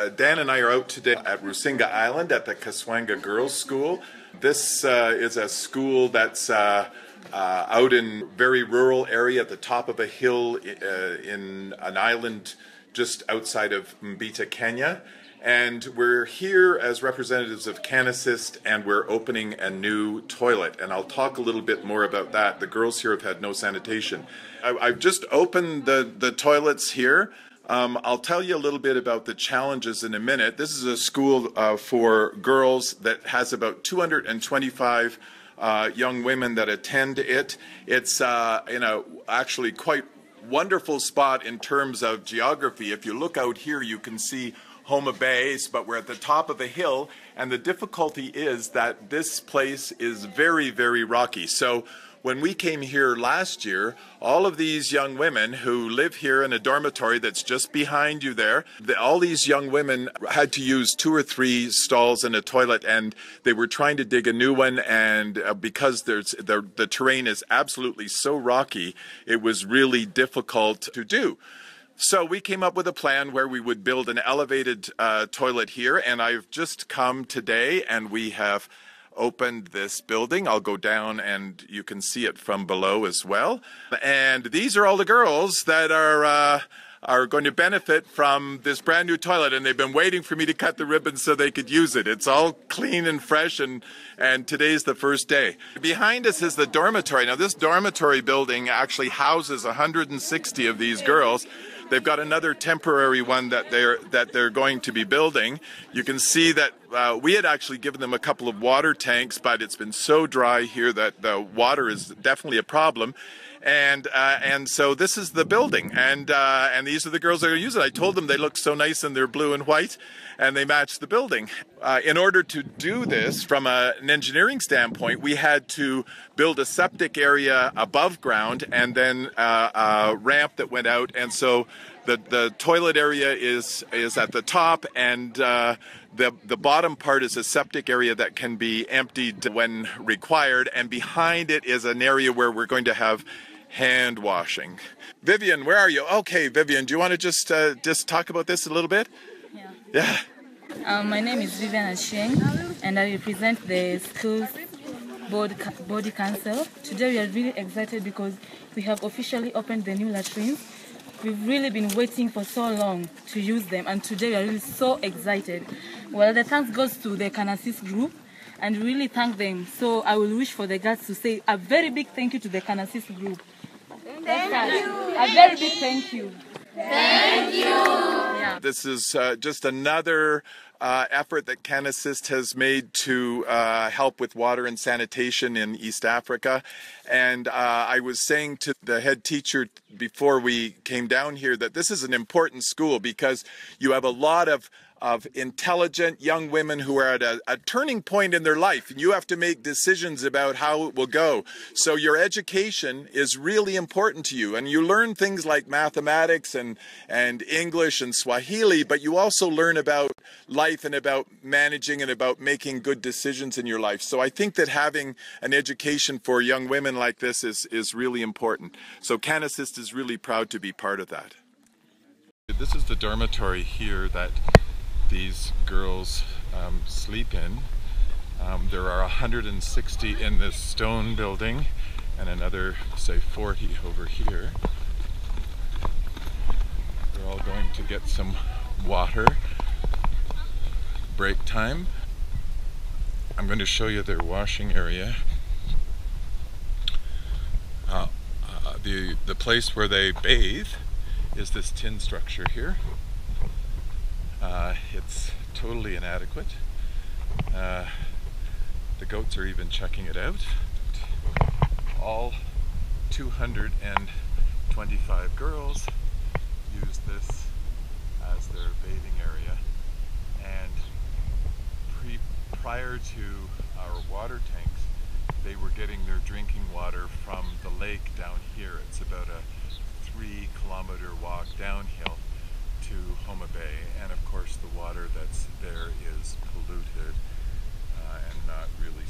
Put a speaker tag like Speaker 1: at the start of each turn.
Speaker 1: Dan and I are out today at Rusinga Island at the Kaswanga Girls School. This is a school that's out in a very rural area at the top of a hill in an island just outside of Mbita, Kenya. And we're here as representatives of CanAssist, and we're opening a new toilet. And I'll talk a little bit more about that. The girls here have had no sanitation. I've just opened the toilets here. I'll tell you a little bit about the challenges in a minute. This is a school for girls that has about 225 young women that attend it. It's in a actually quite wonderful spot in terms of geography. If you look out here, you can see Homa Bay, but we're at the top of a hill, and the difficulty is that this place is very, very rocky. So when we came here last year, all of these young women who live here in a dormitory that's just behind you there, all these young women had to use 2 or 3 stalls and a toilet, and they were trying to dig a new one, and because the terrain is absolutely so rocky, it was really difficult to do. So we came up with a plan where we would build an elevated toilet here, and I've just come today and we have opened this building. I'll go down and you can see it from below as well. And these are all the girls that are going to benefit from this brand new toilet, and they've been waiting for me to cut the ribbon so they could use it. It's all clean and fresh, and today's the first day. Behind us is the dormitory. Now this dormitory building actually houses 160 of these girls. They've got another temporary one that they're going to be building. You can see that we had actually given them a couple of water tanks, but it's been so dry here that the water is definitely a problem. And so this is the building, and these are the girls that are going to use it. I told them they look so nice and they're blue and white, and they match the building. In order to do this from an engineering standpoint, we had to build a septic area above ground and then a ramp that went out, and so the toilet area is at the top, and the bottom part is a septic area that can be emptied when required, and behind it is an area where we're going to have hand washing. Vivian, where are you? Okay, Vivian, do you want to just talk about this a little bit? Yeah.
Speaker 2: My name is Vivian Asheng, and I represent the school's body council. Today we are really excited because we have officially opened the new latrines. We've really been waiting for so long to use them, and today we are really so excited. Well, the thanks goes to the CanAssist group, and we really thank them. So I will wish for the girls to say a very big thank you to the CanAssist group.
Speaker 3: Thank you.
Speaker 2: A very big thank you.
Speaker 3: Thank you.
Speaker 2: Yeah.
Speaker 1: This is just another effort that CanAssist has made to help with water and sanitation in East Africa. And I was saying to the head teacher before we came down here that this is an important school because you have a lot of intelligent young women who are at a turning point in their life, and you have to make decisions about how it will go. So your education is really important to you, and you learn things like mathematics and English and Swahili, but you also learn about life and about managing and about making good decisions in your life. So I think that having an education for young women like this is really important. So CanAssist is really proud to be part of that. This is the dormitory here that these girls sleep in. There are 160 in this stone building and another, say, 40 over here. They're all going to get some water. Break time. I'm going to show you their washing area. The place where they bathe is this tin structure here. It's totally inadequate. The goats are even checking it out. All 225 girls use this as their bathing area, and prior to our water tanks, they were getting their drinking water from the lake down here. It's about a 3-kilometer walk downhill to Homa Bay, and of course the water that's there is polluted and not really